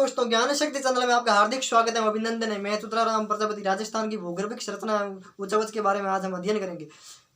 दोस्तों, ज्ञान शक्ति चैनल में आपका हार्दिक स्वागत है, अभिनंदन है। मैं तुतराराम प्रजापति राजस्थान की भूगर्भिक संरचना उच्चवच के बारे में आज हम अध्ययन करेंगे।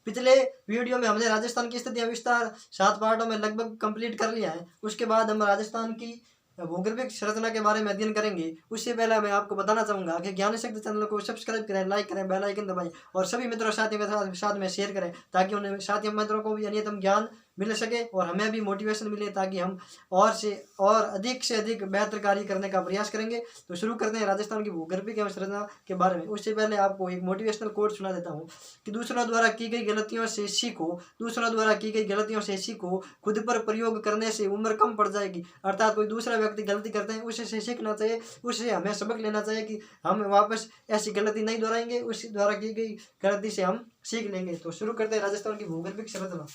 पिछले वीडियो में हमने राजस्थान की स्थिति विस्तार 7 पार्टों में लगभग कंप्लीट कर लिया है। उसके बाद हम राजस्थान की भूगर्भिक संरचना के बारे में अध्ययन करेंगे। उससे पहले मैं आपको बताना चाहूंगा कि ज्ञान शक्ति चैनल को सब्सक्राइब करें, लाइक करें, बेल आइकन दबाएं और सभी मित्रों साथियों के साथ में शेयर करें, ताकि उन्हें साथी मित्रों को भी अन्यतम ज्ञान मिल सके और हमें भी मोटिवेशन मिले, ताकि हम और अधिक से अधिक बेहतर कार्य करने का प्रयास करेंगे। तो शुरू करते हैं राजस्थान की भूगर्भिक संरचना के बारे में। उससे पहले आपको एक मोटिवेशनल कोट सुना देता हूँ कि दूसरों द्वारा की गई गलतियों से सीखो, दूसरों द्वारा की गई गलतियों से सीखो, खुद पर प्रयोग करने से उम्र कम पड़ जाएगी। अर्थात कोई दूसरा व्यक्ति गलती करते हैं, उससे सीखना चाहिए, उससे हमें सबक लेना चाहिए कि हम वापस ऐसी गलती नहीं दोहराएंगे, उस द्वारा की गई गलती से हम सीख लेंगे। तो शुरू करते हैं राजस्थान की भूगर्भिक संरचना।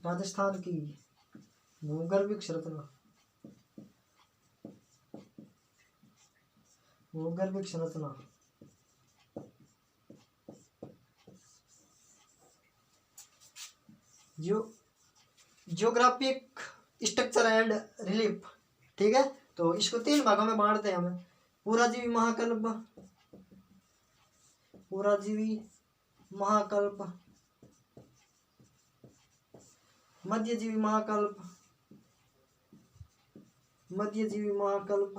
राजस्थान की भूगर्भिक संरचना, भूगर्भिक संरचना जियोग्राफिक स्ट्रक्चर एंड रिलीफ। ठीक है, तो इसको 3 भागों में बांटते हैं हमें। पुराजीवी महाकल्प, पुराजीवी महाकल्प, मध्यजीवी महाकल्प, मध्यजीवी महाकल्प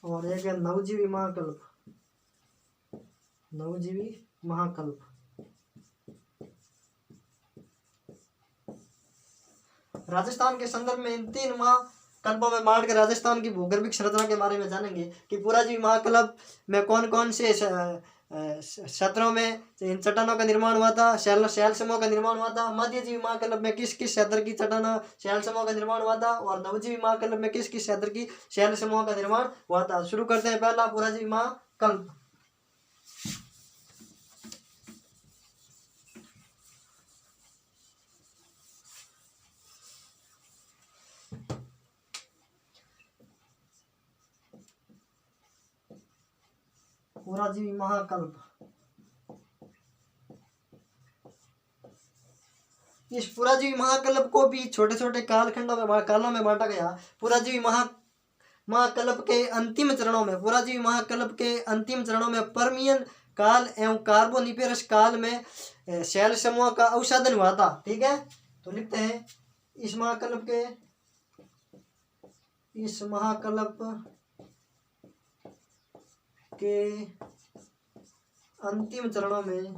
और एक है नवजीवी महाकल्प, नवजीवी महाकल्प। राजस्थान के संदर्भ में इन 3 महाकल्पों में बांट कर राजस्थान की भूगर्भिक संरचना के बारे में जानेंगे कि पुराजीवी महाकल्प में कौन कौन से क्षेत्रों में इन चट्टानों का निर्माण हुआ था, शैल समूह का निर्माण हुआ था। मध्यजीवी महाकल्प में किस किस क्षेत्र की चट्टानों शैल समूह का निर्माण हुआ था और नवजीवी महाकल्प में किस किस क्षेत्र की शैल समूह का निर्माण हुआ था। शुरू करते हैं। पहला पुराजीवी महाकल्प। पुराजीवी महाकल्प, इस पुराजीवी महाकल्प को भी छोटे छोटे कालों में बांटा गया। पुराजीवी महाकल्प के अंतिम चरणों में, पुराजीवी महाकल्प के अंतिम चरणों में पर्मियन काल एवं कार्बोनिफेरस काल में शैल समूह का अवसादन हुआ था। ठीक है, तो लिखते हैं इस महाकल्प के अंतिम चरणों में,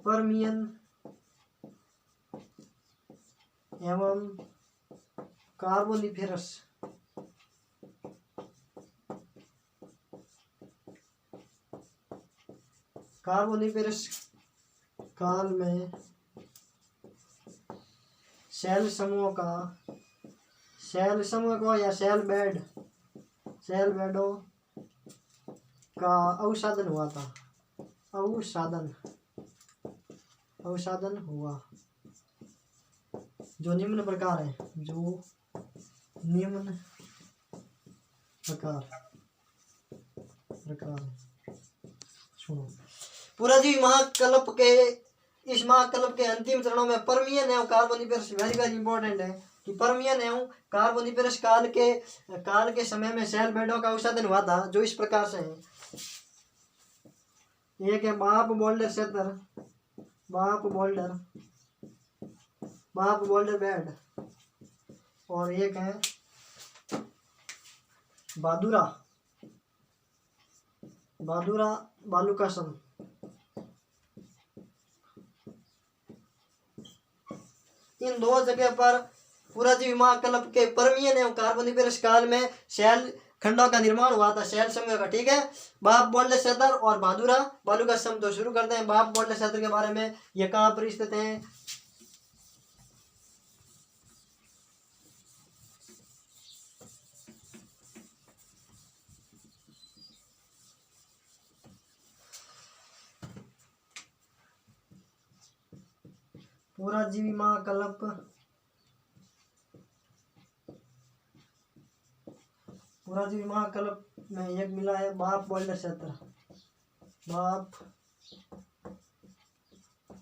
पर्मियन एवं कार्बोनिफेरस काल में शैल समूह को या शैल बेडों का अवसादन हुआ था। अवसादन हुआ जो निम्न प्रकार है, सुनो। पुराजीवी महाकल्प के इस महाकल्प के अंतिम चरणों में पर्मियन एवं कार्बोनिफेरस, वेरी वेरी इंपॉर्टेंट है कि पर्मियन एवं कार्बोनिफेरस काल के समय में शैल बेडों का अवसादन हुआ था, जो इस प्रकार से है। एक है बाप बोल्डर क्षेत्र, बाप बोल्डर बेड, और एक है बादुरा बालुकासम। इन 2 जगह पर पुराजीवी महाकल्प के पर्मियन एवं कार्बोनिफेरस काल में शैल खंडों का निर्माण हुआ था, शैल समूह का। ठीक है, बाप बोल्डर क्षेत्र और बादुरा बालुकासम। तो शुरू करते हैं बाप बोल्डर क्षेत्र के बारे में। ये कहाँ पर स्थित है? पुराजीवी पुराजीवी महाकल्प में एक मिला है बाप बोल्डर क्षेत्र, बाप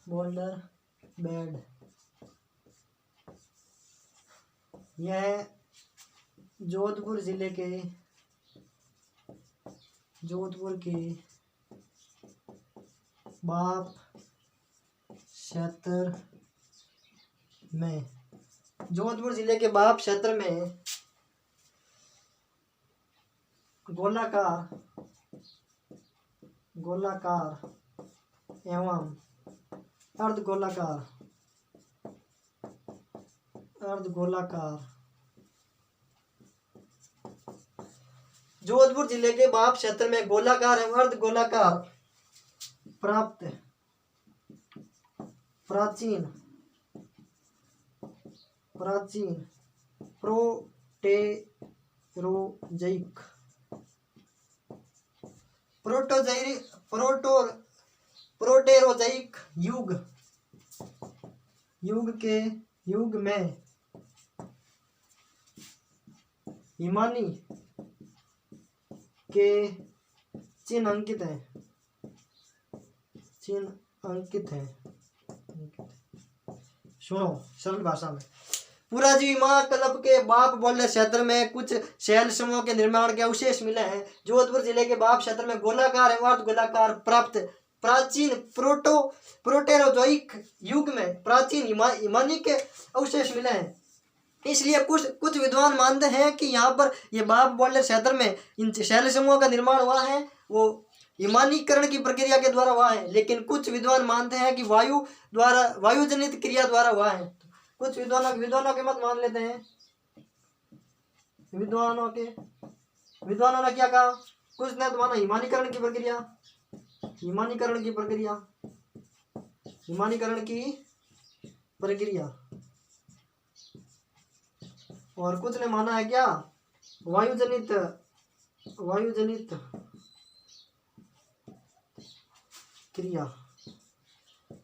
बोल्डर बेड। यह जोधपुर जिले के बाप क्षेत्र में, जोधपुर जिले के बाप क्षेत्र में गोलाकार एवं अर्धगोलाकार जोधपुर जिले के बाप क्षेत्र में गोलाकार एवं अर्धगोलाकार प्राप्त प्राचीन प्रोटेरोजोइक युग में हिमानी के चिन्ह अंकित हैं। सुनो सरल भाषा में, पुराजीवी महाकल्प के बाप बोल्डर क्षेत्र में कुछ शैल समूहों के निर्माण के अवशेष मिले हैं। जोधपुर जिले के बाप क्षेत्र में गोलाकार एवं अर्धगोलाकार प्राप्त प्राचीन प्रोटेरोजोइक युग में प्राचीन हिमानी के अवशेष मिले हैं। इसलिए कुछ विद्वान मानते हैं कि यहाँ पर ये बाप बोल्डर क्षेत्र में इन शैल समूहों का निर्माण हुआ है, वो हिमानीकरण की प्रक्रिया के द्वारा हुआ है। लेकिन कुछ विद्वान मानते हैं कि वायुजनित क्रिया द्वारा हुआ है। कुछ विद्वानों के मत मान लेते हैं। विद्वानों ने क्या कहा? कुछ ने तो माना हिमानीकरण की प्रक्रिया और कुछ ने माना है क्या? वायुजनित क्रिया।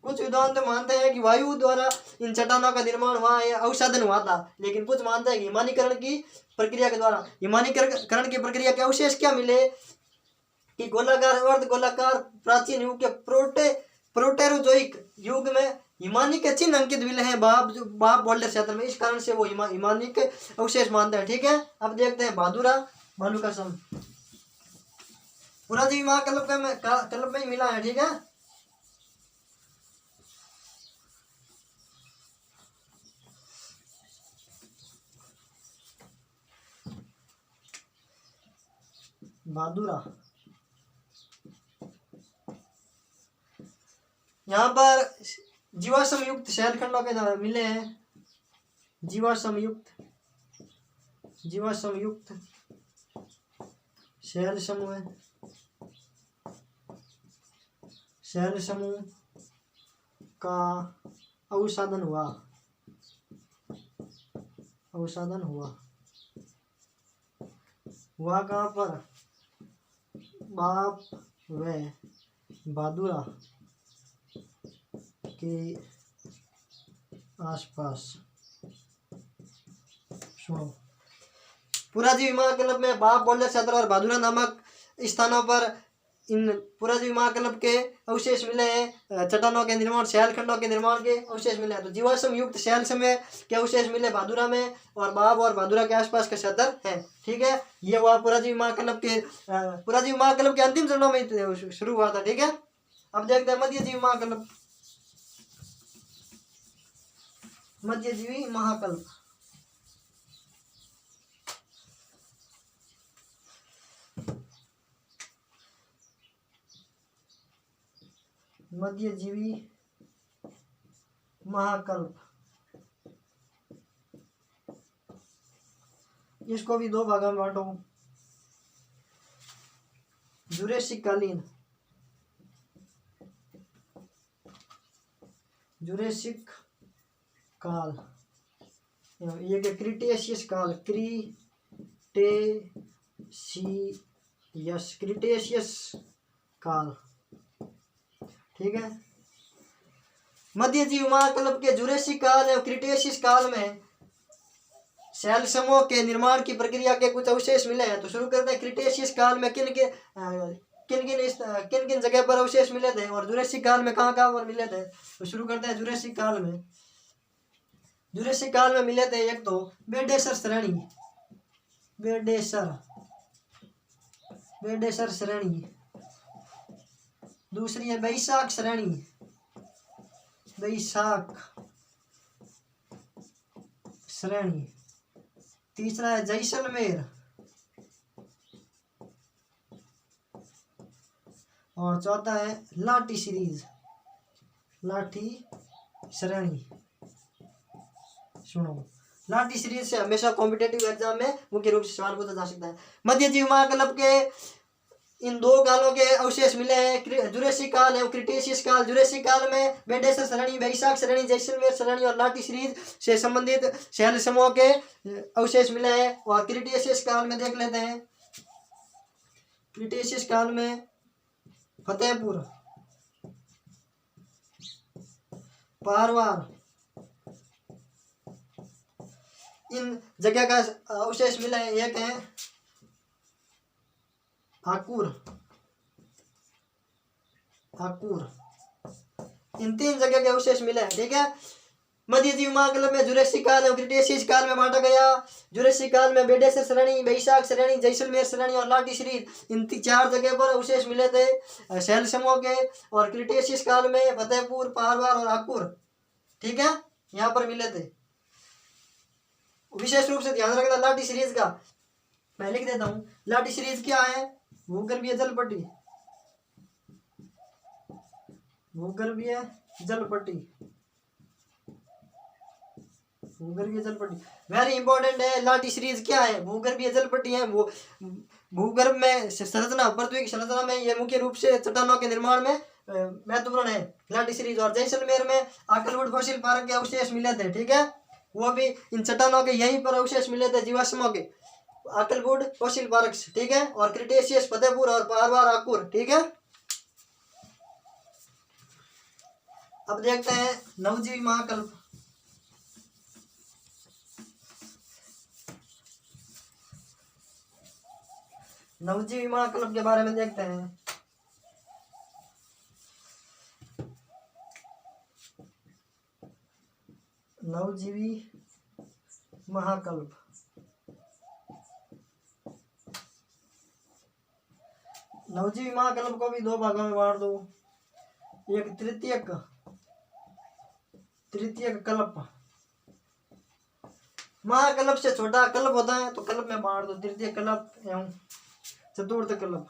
कुछ विद्वान तो मानते हैं कि वायु द्वारा इन चट्टानों का निर्माण हुआ है, अवसादन हुआ था। लेकिन कुछ मानते हैं कि हिमानीकरण की प्रक्रिया के द्वारा। हिमानीकरण की प्रक्रिया के अवशेष क्या मिले कि गोलाकार अर्धगोलाकार प्राचीन युग के प्रोटेरोजोइक युग में हिमानी के चिन्ह अंकित मिले हैं बाप बोल्डर क्षेत्र में। इस कारण से वो हिमानी के अवशेष मानते हैं। ठीक है, अब देखते हैं भादुरा भालू का सम। पुराजीवी महाकल्प में ही मिला है। ठीक है, भादुरा, यहाँ पर जीवाश्म युक्त शैलखंडों के मिले हैं। जीवाश्म युक्त शैल समूह का अवसादन हुआ कहाँ पर? बाप व भादुरा के आसपास। सुनो, पुराजीवी महाकल्प में बाप बोल्डर क्षेत्र और भादुरा नामक स्थानों पर इन पुराजीवी महाकल्प के अवशेष मिले हैं। चट्टानों के निर्माण, शैलखंडों के निर्माण के अवशेष मिले हैं। तो जीवाश्म युक्त शैल समय के अवशेष मिले भादुरा में और बाप और भादुरा के आसपास का क्षेत्र है। ठीक है, ये हुआ पुराजीवी महाकल्प के अंतिम चरणों में शुरू हुआ था। ठीक है, अब देखते हैं मध्यजीवी महाकल्प। मध्यजीवी महाकल्प इसको भी दो भागों में बांटो। जुरेसिक काल, ये क्या? क्रिटेशियस काल, क्रिटेशियस काल। ठीक है, मध्यजीवी महाकल्प के जुरेसिक काल और क्रिटेशियस काल में शैल समूह के निर्माण की प्रक्रिया के कुछ अवशेष मिले हैं। तो शुरू करते हैं, क्रिटेशियस काल में किन किन जगह पर अवशेष मिले थे और जुरासिक काल में कहाँ कहाँ पर मिले थे। तो शुरू करते हैं जुरासिक काल में। जुरासिक काल में मिले थे एक तो बेडेसर श्रेणी, बेडेसर श्रेणी, दूसरी है बैसाख श्रेणी, बैसाख श्रेणी, तीसरा है जैसलमेर और चौथा है लाठी सीरीज, लाठी श्रेणी। सुनो, लाठी सीरीज से हमेशा कॉम्पिटेटिव एग्जाम में मुख्य रूप से सवाल पूछा जा सकता है। मध्यजीवी महाकल्प के इन दो कालों के अवशेष मिले हैं, जुरासिक काल एवं क्रिटेशियस काल। जुरासिक काल में बेडेसर श्रेणी, बैसाख श्रेणी, जैसलमेर श्रेणी और लाठी सीरीज से संबंधित शैल समूह के अवशेष मिले हैं। और क्रिटेशियस काल में देख लेते हैं, क्रिटेशियस काल में फतेहपुर, पारवार, इन जगह का अवशेष मिला है। एक है आकुर, इन तीन जगह के अवशेष मिले हैं। ठीक है, मध्यजीवी महाकल्प में जुरासिक काल और क्रिटेशियस काल में बांटा गया। जुरासिक काल में बेडेसर श्रेणी, बैसाख श्रेणी, जैसलमेर श्रेणी और लाठी सीरीज, इन चार जगह पर अवशेष मिले थे शैल समूह के। और क्रिटेशियस काल में फतेहपुर, पारवार और आकुर, ठीक है, यहाँ पर मिले थे। विशेष रूप से ध्यान रखना लाठी सीरीज का, मैं लिख देता हूँ। लाठी सीरीज क्या है? भूगर्भीय जलपट्टी, भूगर्भीय जलपट्टी, भूगर्भीय जलपट्टी वेरी इंपॉर्टेंट है। लाठी सीरीज क्या है? भूगर्भीय जलपट्टी है। वो भूगर्भ में संरचना, पृथ्वी की संरचना में ये मुख्य रूप से चट्टानों के निर्माण में महत्वपूर्ण है लाठी सीरीज। और जैसलमेर में आकलवुड फॉसिल पार्क के अवशेष मिले थे। ठीक है, वो भी इन चट्टानों के यहीं पर अवशेष मिले थे, जीवाश्मों के, आकलवुड फॉसिल पार्क। ठीक है, और क्रिटेशियस फतेहपुर और पारवार, आकुर। ठीक है, अब देखते हैं नवजीवी महाकल्प। नवजीवी महाकल्प के बारे में देखते हैं। नवजीवी महाकल्प, नवजीवी महाकल्प को भी दो भागों में बांट दो। एक तृतीयक कल्प, महाकल्प से छोटा कल्प होता है तो कल्प में बांट दो, तृतीय कल्प एवं चतुर्थ कल्प।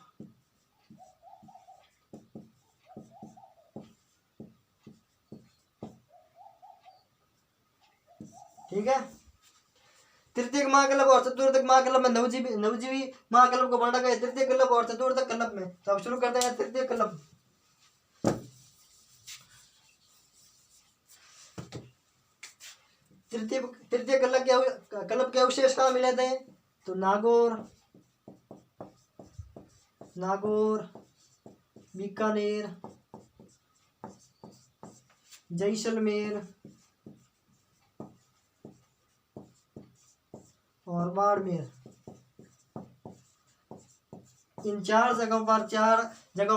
ठीक है, तृतीय महाकल्प और चतुर्थ महाकल्प में नवजीवी महाकल्प को बांटा गया तृतीय कल्प और चतुर्थ कल्प में। तो अब शुरू करते हैं तृतीय कल्प। तृतीय कल्प के अवशेष कहाँ मिले थे? तो नागौर, बीकानेर, जैसलमेर और बाड़मेर। इन चार जगहों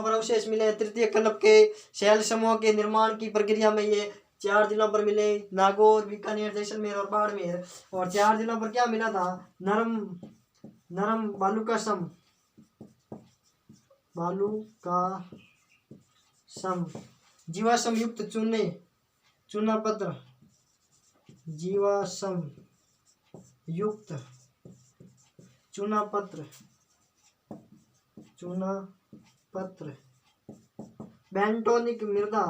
पर अवशेष मिले तृतीय कल्प के शैल समूह के निर्माण की प्रक्रिया में। ये चार जिलों पर मिले, नागौर, बीकानेर, जैसलमेर और बाड़मेर। और चार जिलों पर क्या मिला था? नरम बालूकासम, जीवाश्म युक्त चूनापत्र, जीवाश्म युक्त चूनापत्र, बेंटोनिक मृदा,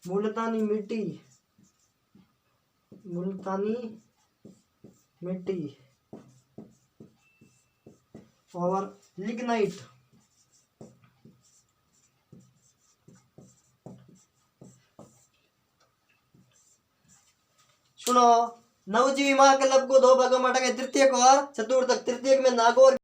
मुल्तानी मिट्टी और लिग्नाइट। सुनो, नवजीवी महाकल्प को दो भागों में बांटा गया, तृतीयक और चतुर्थक। तृतीयक में नागौर